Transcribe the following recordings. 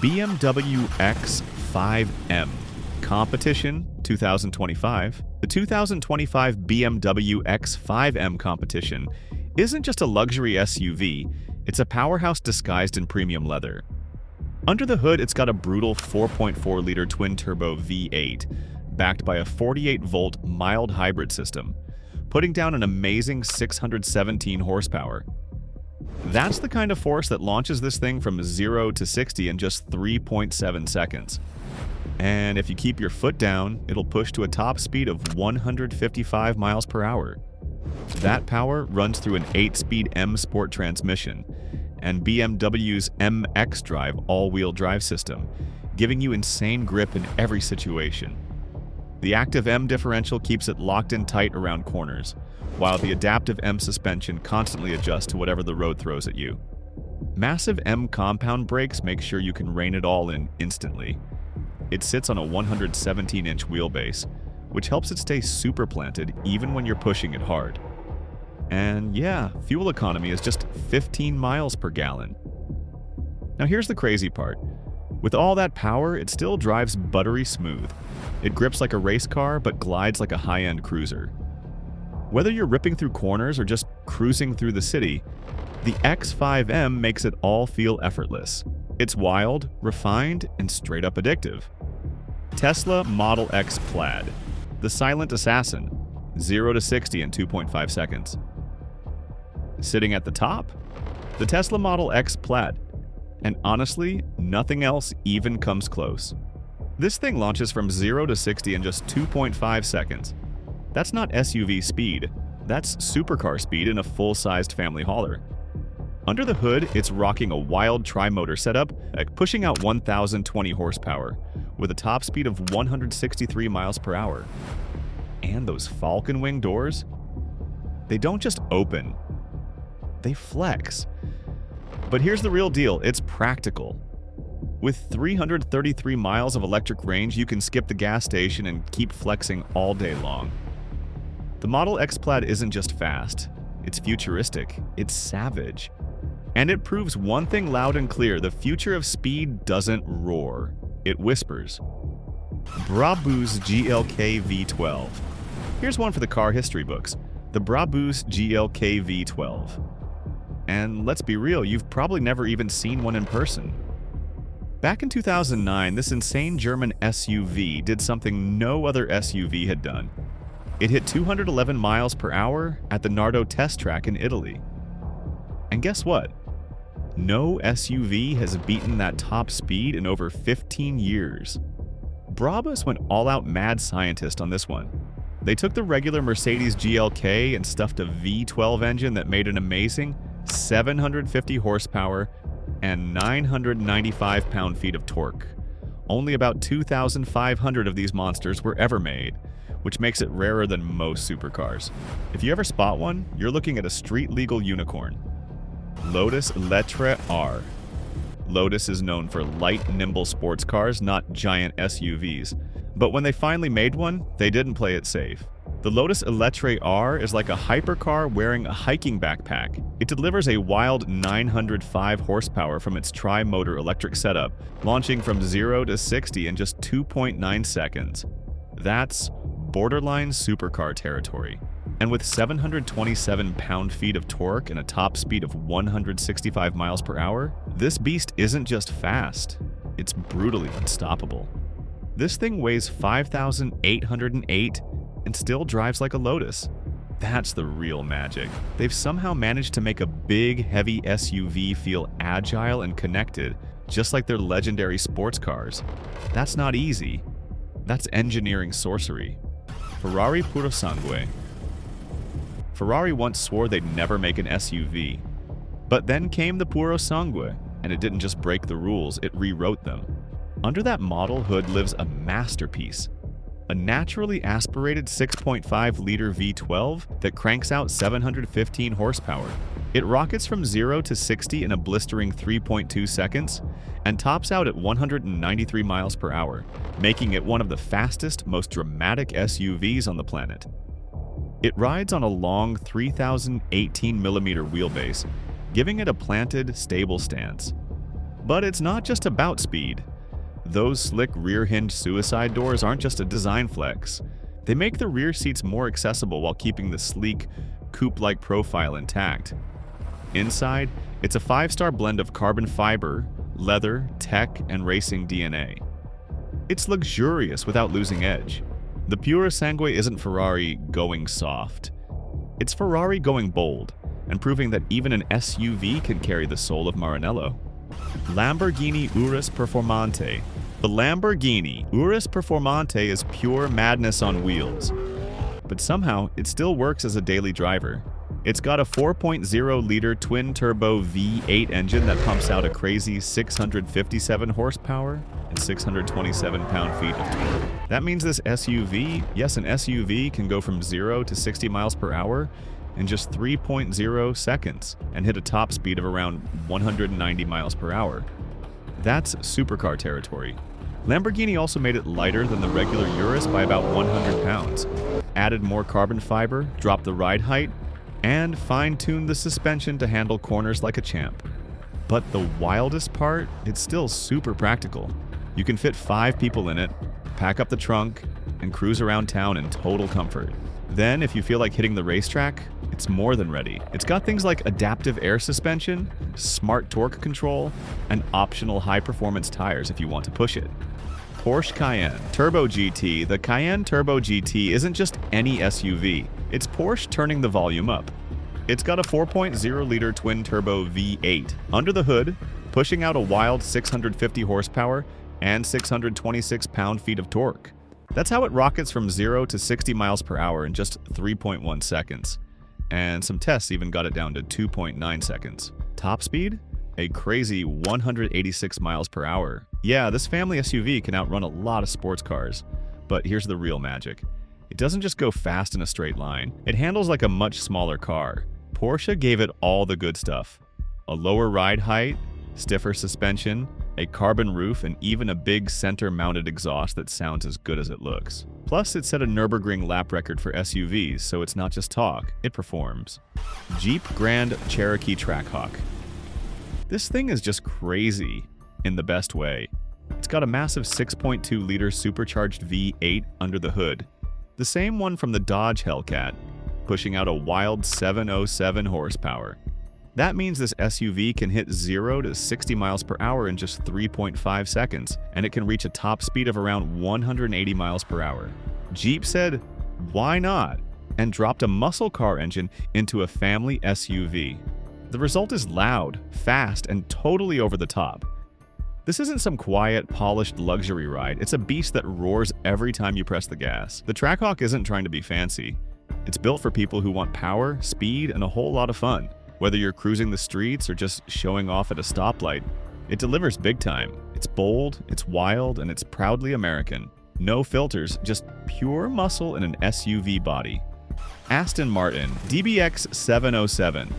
BMW X5M Competition 2025. The 2025 BMW X5M competition isn't just a luxury SUV, it's a powerhouse disguised in premium leather. Under the hood, it's got a brutal 4.4-liter twin-turbo V8, backed by a 48-volt mild hybrid system, putting down an amazing 617 horsepower. That's the kind of force that launches this thing from 0 to 60 in just 3.7 seconds. And if you keep your foot down, it'll push to a top speed of 155 miles per hour. That power runs through an 8-speed M Sport transmission and BMW's M X-Drive all-wheel drive system, giving you insane grip in every situation. The active M differential keeps it locked in tight around corners, while the adaptive M suspension constantly adjusts to whatever the road throws at you. Massive M compound brakes make sure you can rein it all in instantly. It sits on a 117-inch wheelbase, which helps it stay super planted even when you're pushing it hard. And yeah, fuel economy is just 15 miles per gallon. Now here's the crazy part. With all that power, it still drives buttery smooth. It grips like a race car, but glides like a high-end cruiser. Whether you're ripping through corners or just cruising through the city, the X5M makes it all feel effortless. It's wild, refined, and straight-up addictive. Tesla Model X Plaid, the silent assassin, 0 to 60 in 2.5 seconds. Sitting at the top, the Tesla Model X Plaid, and honestly, nothing else even comes close. This thing launches from 0 to 60 in just 2.5 seconds. That's not SUV speed, that's supercar speed in a full-sized family hauler. Under the hood, it's rocking a wild tri-motor setup, pushing out 1,020 horsepower, with a top speed of 163 miles per hour. And those Falcon Wing doors? They don't just open, they flex. But here's the real deal, it's practical. With 333 miles of electric range, you can skip the gas station and keep flexing all day long. The Model X Plaid isn't just fast, it's futuristic, it's savage. And it proves one thing loud and clear, the future of speed doesn't roar, it whispers. Brabus GLK V12. Here's one for the car history books, the Brabus GLK V12. And let's be real, you've probably never even seen one in person. Back in 2009, this insane German SUV did something no other SUV had done. It hit 211 miles per hour at the Nardo test track in Italy. And guess what? No SUV has beaten that top speed in over 15 years. Brabus went all-out mad scientist on this one. They took the regular Mercedes GLK and stuffed a V12 engine that made an amazing 750 horsepower and 995 pound-feet of torque. Only about 2,500 of these monsters were ever made, which makes it rarer than most supercars. If you ever spot one, you're looking at a street-legal unicorn. Lotus Eletre R. Lotus is known for light, nimble sports cars, not giant SUVs. But when they finally made one, they didn't play it safe. The Lotus Eletre R is like a hypercar wearing a hiking backpack. It delivers a wild 905 horsepower from its tri-motor electric setup, launching from 0 to 60 in just 2.9 seconds. That's borderline supercar territory. And with 727 pound-feet of torque and a top speed of 165 miles per hour, this beast isn't just fast, it's brutally unstoppable. This thing weighs 5,808 and still drives like a Lotus. That's the real magic. They've somehow managed to make a big, heavy SUV feel agile and connected, just like their legendary sports cars. That's not easy. That's engineering sorcery. Ferrari puro sangue. Ferrari once swore they'd never make an SUV. But then came the puro sangue, and it didn't just break the rules, it rewrote them. Under that model hood lives a masterpiece. A naturally aspirated 6.5-liter V12 that cranks out 715 horsepower. It rockets from 0 to 60 in a blistering 3.2 seconds and tops out at 193 miles per hour, making it one of the fastest, most dramatic SUVs on the planet. It rides on a long 3,018mm wheelbase, giving it a planted, stable stance. But it's not just about speed. Those slick rear-hinge suicide doors aren't just a design flex. They make the rear seats more accessible while keeping the sleek, coupe-like profile intact. Inside, it's a 5-star blend of carbon fiber, leather, tech, and racing DNA. It's luxurious without losing edge. The Pura Sangue isn't Ferrari going soft. It's Ferrari going bold, and proving that even an SUV can carry the soul of Maranello. Lamborghini Urus Performante. The Lamborghini Urus Performante is pure madness on wheels. But somehow, it still works as a daily driver. It's got a 4.0-liter twin-turbo V8 engine that pumps out a crazy 657 horsepower and 627 pound-feet of torque. That means this SUV, yes, an SUV, can go from 0 to 60 miles per hour in just 3.0 seconds and hit a top speed of around 190 miles per hour. That's supercar territory. Lamborghini also made it lighter than the regular Urus by about 100 pounds, added more carbon fiber, dropped the ride height, and fine-tuned the suspension to handle corners like a champ. But the wildest part, it's still super practical. You can fit 5 people in it, pack up the trunk, and cruise around town in total comfort. Then, if you feel like hitting the racetrack, it's more than ready. It's got things like adaptive air suspension, smart torque control, and optional high-performance tires if you want to push it. Porsche Cayenne Turbo GT. The Cayenne Turbo GT isn't just any SUV. It's Porsche turning the volume up. It's got a 4.0-liter twin-turbo V8 under the hood, pushing out a wild 650 horsepower and 626 pound-feet of torque. That's how it rockets from 0 to 60 miles per hour in just 3.1 seconds. And some tests even got it down to 2.9 seconds. Top speed? A crazy 186 miles per hour. Yeah, this family SUV can outrun a lot of sports cars. But here's the real magic. It doesn't just go fast in a straight line. It handles like a much smaller car. Porsche gave it all the good stuff. A lower ride height, stiffer suspension, a carbon roof, and even a big center-mounted exhaust that sounds as good as it looks. Plus, it set a Nürburgring lap record for SUVs, so it's not just talk, it performs. Jeep Grand Cherokee Trackhawk. This thing is just crazy in the best way. It's got a massive 6.2-liter supercharged V8 under the hood, the same one from the Dodge Hellcat, pushing out a wild 707 horsepower. That means this SUV can hit 0 to 60 miles per hour in just 3.5 seconds, and it can reach a top speed of around 180 miles per hour. Jeep said, why not? And dropped a muscle car engine into a family SUV. The result is loud, fast, and totally over the top. This isn't some quiet, polished luxury ride. It's a beast that roars every time you press the gas. The Trackhawk isn't trying to be fancy. It's built for people who want power, speed, and a whole lot of fun. Whether you're cruising the streets or just showing off at a stoplight, it delivers big time. It's bold, it's wild, and it's proudly American. No filters, just pure muscle in an SUV body. Aston Martin DBX 707.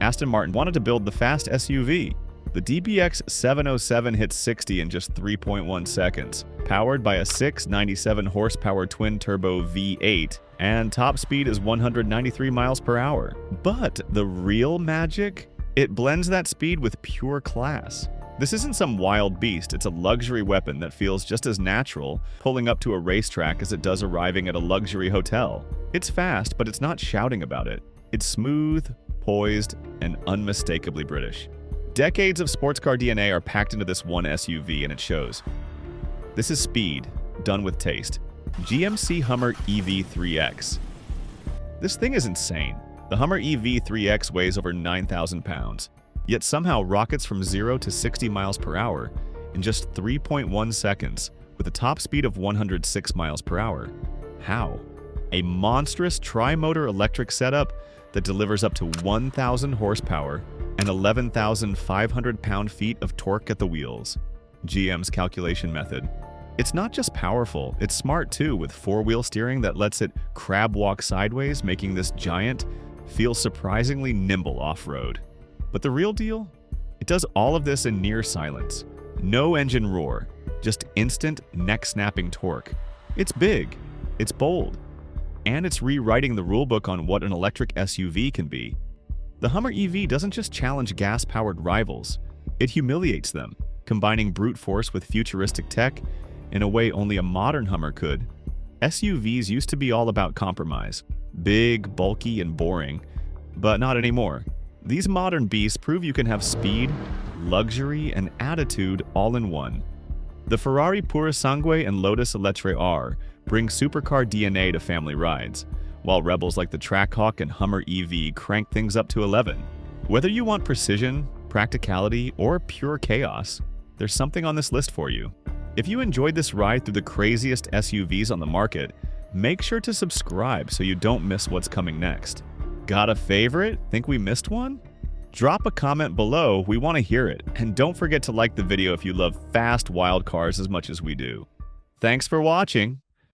Aston Martin wanted to build the fast SUV. The DBX 707 hit 60 in just 3.1 seconds, powered by a 697 horsepower twin-turbo V8, and top speed is 193 miles per hour. But the real magic? It blends that speed with pure class. This isn't some wild beast, it's a luxury weapon that feels just as natural pulling up to a racetrack as it does arriving at a luxury hotel. It's fast, but it's not shouting about it. It's smooth, poised, and unmistakably British. Decades of sports car DNA are packed into this one SUV, and it shows. This is speed, done with taste. GMC Hummer EV3X. This thing is insane. The Hummer EV3X weighs over 9,000 pounds, yet somehow rockets from 0 to 60 miles per hour in just 3.1 seconds with a top speed of 106 miles per hour. How? A monstrous tri-motor electric setup that delivers up to 1,000 horsepower and 11,500 pound-feet of torque at the wheels. GM's calculation method. It's not just powerful, it's smart too, with four-wheel steering that lets it crab walk sideways, making this giant feel surprisingly nimble off-road. But the real deal? It does all of this in near silence. No engine roar, just instant neck-snapping torque. It's big, it's bold, and it's rewriting the rulebook on what an electric SUV can be. The Hummer EV doesn't just challenge gas-powered rivals, it humiliates them. combining brute force with futuristic tech in a way only a modern Hummer could. SUVs used to be all about compromise. Big, bulky, and boring. But not anymore. These modern beasts prove you can have speed, luxury, and attitude all in one. The Ferrari Purosangue and Lotus Electre R bring supercar DNA to family rides, while rebels like the Trackhawk and Hummer EV crank things up to 11. Whether you want precision, practicality, or pure chaos, there's something on this list for you. If you enjoyed this ride through the craziest SUVs on the market, make sure to subscribe so you don't miss what's coming next. Got a favorite? Think we missed one? Drop a comment below, we want to hear it. And don't forget to like the video if you love fast, wild cars as much as we do. Thanks for watching.